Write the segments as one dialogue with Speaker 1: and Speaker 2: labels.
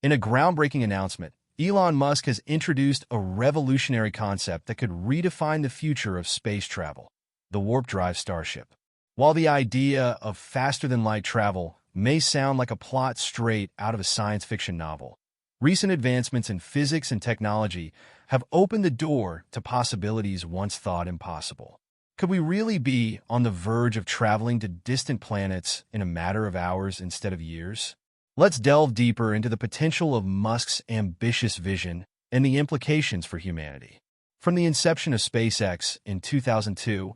Speaker 1: In a groundbreaking announcement, Elon Musk has introduced a revolutionary concept that could redefine the future of space travel: the warp-drive Starship. While the idea of faster-than-light travel may sound like a plot straight out of a science fiction novel, recent advancements in physics and technology have opened the door to possibilities once thought impossible. Could we really be on the verge of traveling to distant planets in a matter of hours instead of years? Let's delve deeper into the potential of Musk's ambitious vision and the implications for humanity. From the inception of SpaceX in 2002,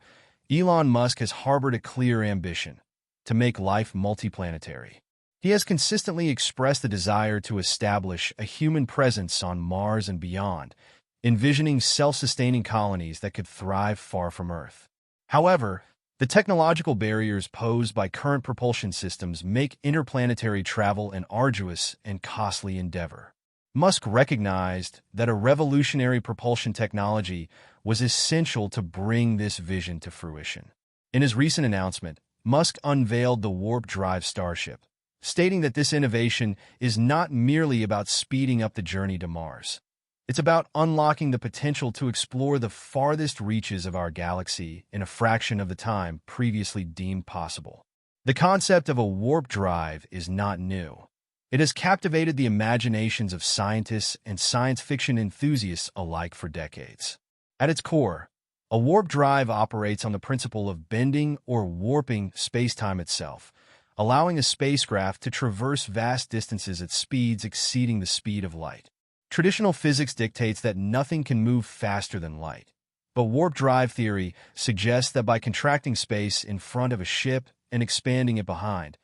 Speaker 1: Elon Musk has harbored a clear ambition to make life multiplanetary. He has consistently expressed the desire to establish a human presence on Mars and beyond, envisioning self-sustaining colonies that could thrive far from Earth. However, the technological barriers posed by current propulsion systems make interplanetary travel an arduous and costly endeavor. Musk recognized that a revolutionary propulsion technology was essential to bring this vision to fruition. In his recent announcement, Musk unveiled the warp-drive Starship, stating that this innovation is not merely about speeding up the journey to Mars. It's about unlocking the potential to explore the farthest reaches of our galaxy in a fraction of the time previously deemed possible. The concept of a warp drive is not new. It has captivated the imaginations of scientists and science fiction enthusiasts alike for decades. At its core, a warp drive operates on the principle of bending or warping space-time itself, allowing a spacecraft to traverse vast distances at speeds exceeding the speed of light. Traditional physics dictates that nothing can move faster than light, but warp drive theory suggests that by contracting space in front of a ship and expanding it behind,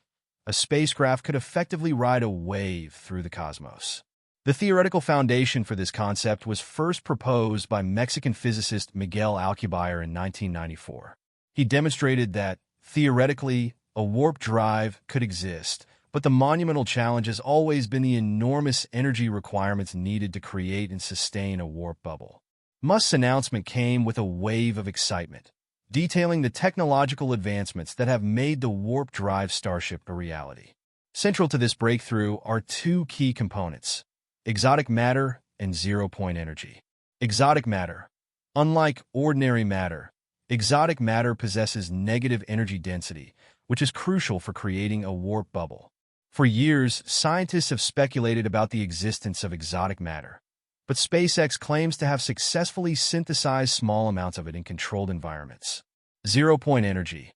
Speaker 1: a spacecraft could effectively ride a wave through the cosmos. The theoretical foundation for this concept was first proposed by Mexican physicist Miguel Alcubierre in 1994. He demonstrated that, theoretically, a warp drive could exist, but the monumental challenge has always been the enormous energy requirements needed to create and sustain a warp bubble. Musk's announcement came with a wave of excitement, detailing the technological advancements that have made the warp-drive Starship a reality. Central to this breakthrough are two key components: exotic matter and zero-point energy. Exotic matter. Unlike ordinary matter, exotic matter possesses negative energy density, which is crucial for creating a warp bubble. For years, scientists have speculated about the existence of exotic matter, but SpaceX claims to have successfully synthesized small amounts of it in controlled environments. Zero-point energy.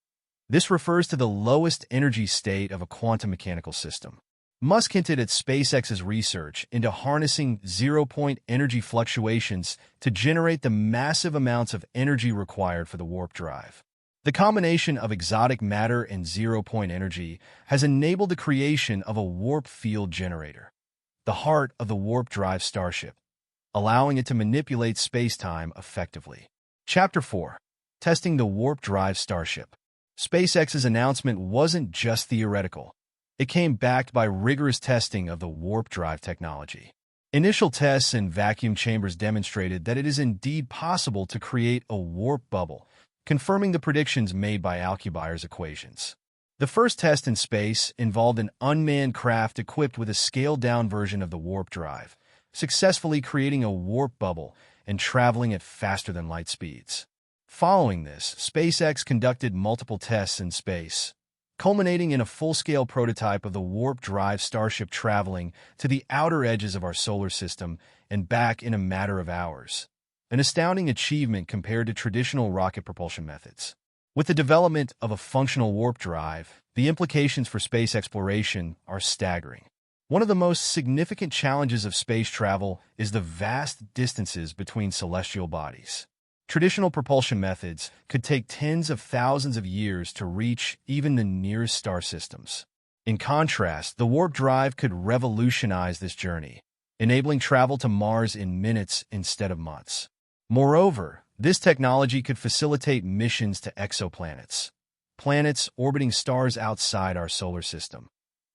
Speaker 1: This refers to the lowest energy state of a quantum mechanical system. Musk hinted at SpaceX's research into harnessing zero-point energy fluctuations to generate the massive amounts of energy required for the warp drive. The combination of exotic matter and zero-point energy has enabled the creation of a warp field generator, the heart of the warp-drive Starship, allowing it to manipulate space-time effectively. Chapter 4. Testing the warp-drive Starship. SpaceX's announcement wasn't just theoretical. It came backed by rigorous testing of the warp-drive technology. Initial tests in vacuum chambers demonstrated that it is indeed possible to create a warp bubble, confirming the predictions made by Alcubierre's equations. The first test in space involved an unmanned craft equipped with a scaled-down version of the warp drive, successfully creating a warp bubble and traveling at faster-than-light speeds. Following this, SpaceX conducted multiple tests in space, culminating in a full-scale prototype of the warp-drive Starship traveling to the outer edges of our solar system and back in a matter of hours. An astounding achievement compared to traditional rocket propulsion methods. With the development of a functional warp drive, the implications for space exploration are staggering. One of the most significant challenges of space travel is the vast distances between celestial bodies. Traditional propulsion methods could take tens of thousands of years to reach even the nearest star systems. In contrast, the warp drive could revolutionize this journey, enabling travel to Mars in minutes instead of months. Moreover, this technology could facilitate missions to exoplanets, planets orbiting stars outside our solar system,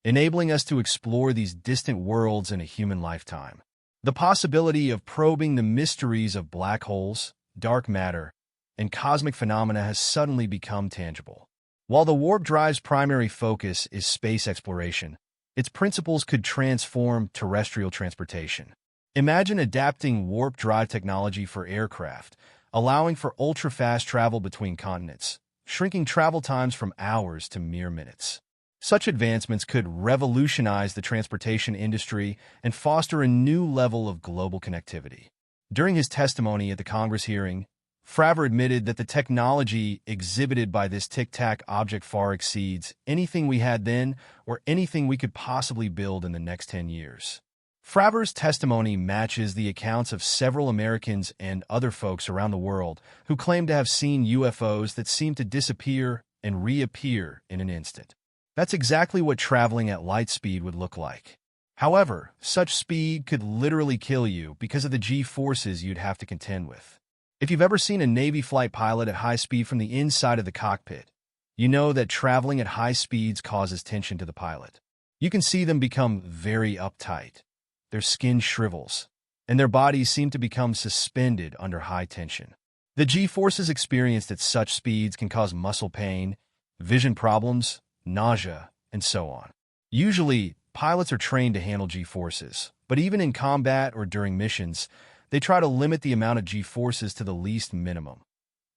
Speaker 1: enabling us to explore these distant worlds in a human lifetime. The possibility of probing the mysteries of black holes, dark matter, and cosmic phenomena has suddenly become tangible. While the warp drive's primary focus is space exploration, Its principles could transform terrestrial transportation. Imagine adapting warp drive technology for aircraft, allowing for ultra-fast travel between continents, shrinking travel times from hours to mere minutes. Such advancements could revolutionize the transportation industry and foster a new level of global connectivity. During his testimony at the Congress hearing, Fravor admitted that the technology exhibited by this tic-tac object far exceeds anything we had then or anything we could possibly build in the next 10 years. Fravor's testimony matches the accounts of several Americans and other folks around the world who claim to have seen UFOs that seem to disappear and reappear in an instant. That's exactly what traveling at light speed would look like. However, such speed could literally kill you because of the G-forces you'd have to contend with. If you've ever seen a Navy flight pilot at high speed from the inside of the cockpit, you know that traveling at high speeds causes tension to the pilot. You can see them become very uptight. Their skin shrivels, and their bodies seem to become suspended under high tension. The G-forces experienced at such speeds can cause muscle pain, vision problems, nausea, and so on. Usually, pilots are trained to handle G-forces, but even in combat or during missions, they try to limit the amount of G-forces to the least minimum.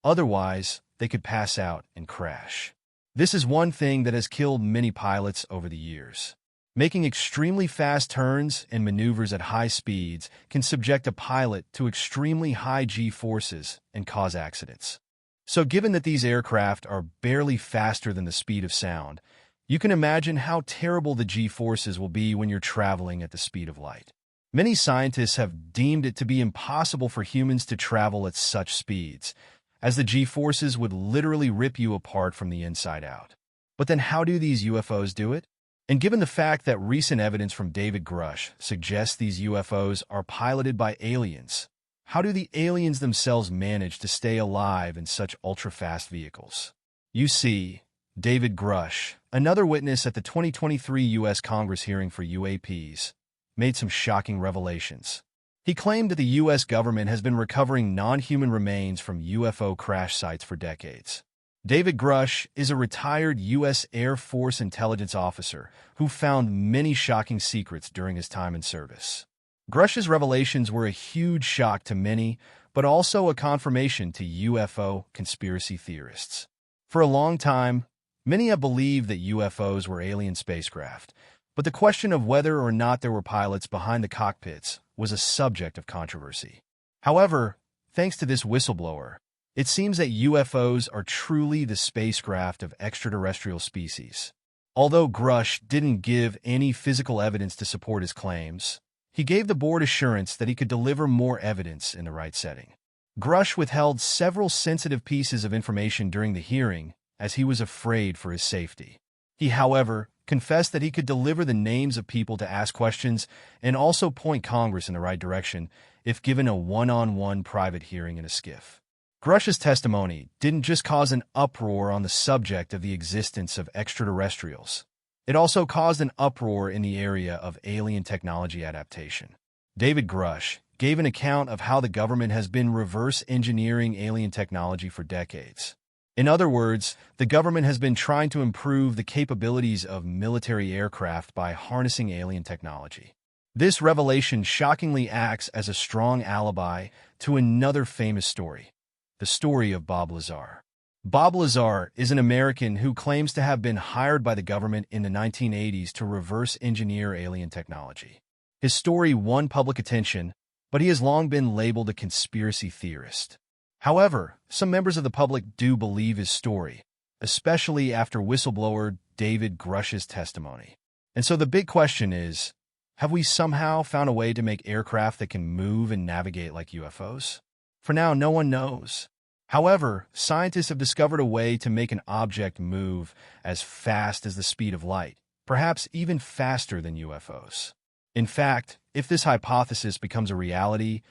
Speaker 1: Otherwise, they could pass out and crash. This is one thing that has killed many pilots over the years. Making extremely fast turns and maneuvers at high speeds can subject a pilot to extremely high G-forces and cause accidents. So given that these aircraft are barely faster than the speed of sound, you can imagine how terrible the G-forces will be when you're traveling at the speed of light. Many scientists have deemed it to be impossible for humans to travel at such speeds, as the G-forces would literally rip you apart from the inside out. But then how do these UFOs do it? And given the fact that recent evidence from David Grush suggests these UFOs are piloted by aliens, how do the aliens themselves manage to stay alive in such ultra-fast vehicles? You see, David Grush, another witness at the 2023 U.S. Congress hearing for UAPs, made some shocking revelations. He claimed that the U.S. government has been recovering non-human remains from UFO crash sites for decades. David Grush is a retired U.S. Air Force intelligence officer who found many shocking secrets during his time in service. Grush's revelations were a huge shock to many, but also a confirmation to UFO conspiracy theorists. For a long time, many have believed that UFOs were alien spacecraft, but the question of whether or not there were pilots behind the cockpits was a subject of controversy. However, thanks to this whistleblower, it seems that UFOs are truly the spacecraft of extraterrestrial species. Although Grush didn't give any physical evidence to support his claims, he gave the board assurance that he could deliver more evidence in the right setting. Grush withheld several sensitive pieces of information during the hearing as he was afraid for his safety. He, however, confessed that he could deliver the names of people to ask questions and also point Congress in the right direction if given a one-on-one private hearing in a skiff. Grush's testimony didn't just cause an uproar on the subject of the existence of extraterrestrials. It also caused an uproar in the area of alien technology adaptation. David Grush gave an account of how the government has been reverse engineering alien technology for decades. In other words, the government has been trying to improve the capabilities of military aircraft by harnessing alien technology. This revelation shockingly acts as a strong alibi to another famous story, the story of Bob Lazar. Bob Lazar is an American who claims to have been hired by the government in the 1980s to reverse engineer alien technology. His story won public attention, but he has long been labeled a conspiracy theorist. However, some members of the public do believe his story, especially after whistleblower David Grush's testimony. And so the big question is, have we somehow found a way to make aircraft that can move and navigate like UFOs? For now, no one knows. However, scientists have discovered a way to make an object move as fast as the speed of light, perhaps even faster than UFOs. In fact, if this hypothesis becomes a reality,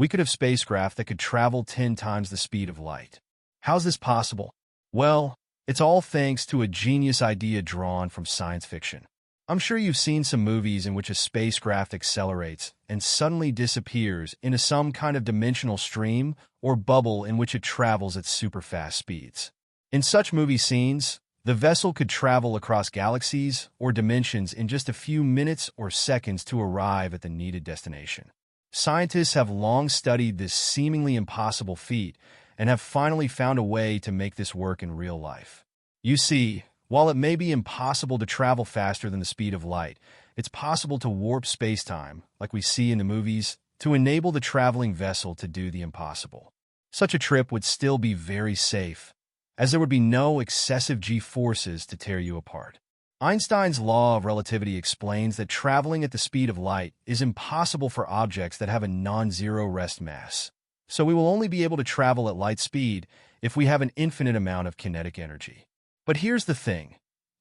Speaker 1: we could have spacecraft that could travel 10 times the speed of light. How's this possible? Well, it's all thanks to a genius idea drawn from science fiction. I'm sure you've seen some movies in which a spacecraft accelerates and suddenly disappears into some kind of dimensional stream or bubble in which it travels at super fast speeds. In such movie scenes, the The vessel could travel across galaxies or dimensions in just a few minutes or seconds to arrive at the needed destination. Scientists have long studied this seemingly impossible feat and have finally found a way to make this work in real life. You see, while it may be impossible to travel faster than the speed of light, it's possible to warp space-time, like we see in the movies, to enable the traveling vessel to do the impossible. Such a trip would still be very safe, as there would be no excessive g-forces to tear you apart. Einstein's law of relativity explains that traveling at the speed of light is impossible for objects that have a non-zero rest mass. So we will only be able to travel at light speed if we have an infinite amount of kinetic energy. But here's the thing.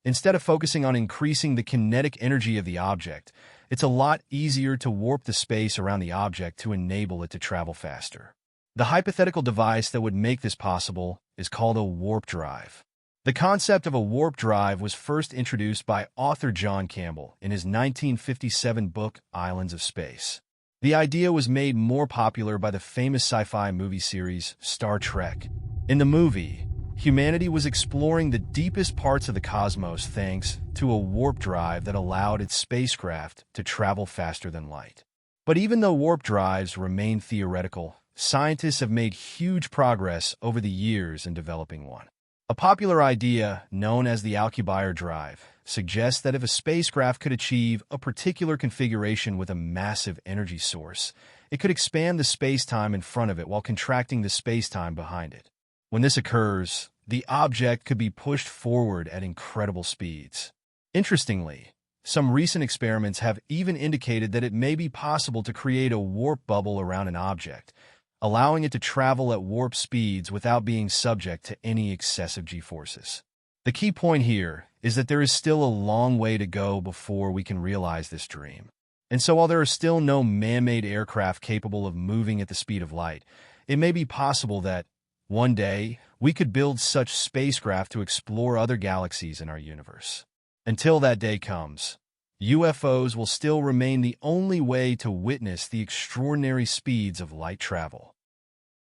Speaker 1: Instead of focusing on increasing the kinetic energy of the object, it's a lot easier to warp the space around the object to enable it to travel faster. The hypothetical device that would make this possible is called a warp drive. The concept of a warp drive was first introduced by author John Campbell in his 1957 book, Islands of Space. The idea was made more popular by the famous sci-fi movie series Star Trek. In the movie, humanity was exploring the deepest parts of the cosmos thanks to a warp drive that allowed its spacecraft to travel faster than light. But even though warp drives remain theoretical, scientists have made huge progress over the years in developing one. A popular idea, known as the Alcubierre drive, suggests that if a spacecraft could achieve a particular configuration with a massive energy source, it could expand the space-time in front of it while contracting the space-time behind it. When this occurs, the object could be pushed forward at incredible speeds. Interestingly, some recent experiments have even indicated that it may be possible to create a warp bubble around an object, allowing it to travel at warp speeds without being subject to any excessive g-forces. The key point here is that there is still a long way to go before we can realize this dream. And so while there are still no man-made aircraft capable of moving at the speed of light, it may be possible that, one day, we could build such spacecraft to explore other galaxies in our universe. Until that day comes, UFOs will still remain the only way to witness the extraordinary speeds of light travel.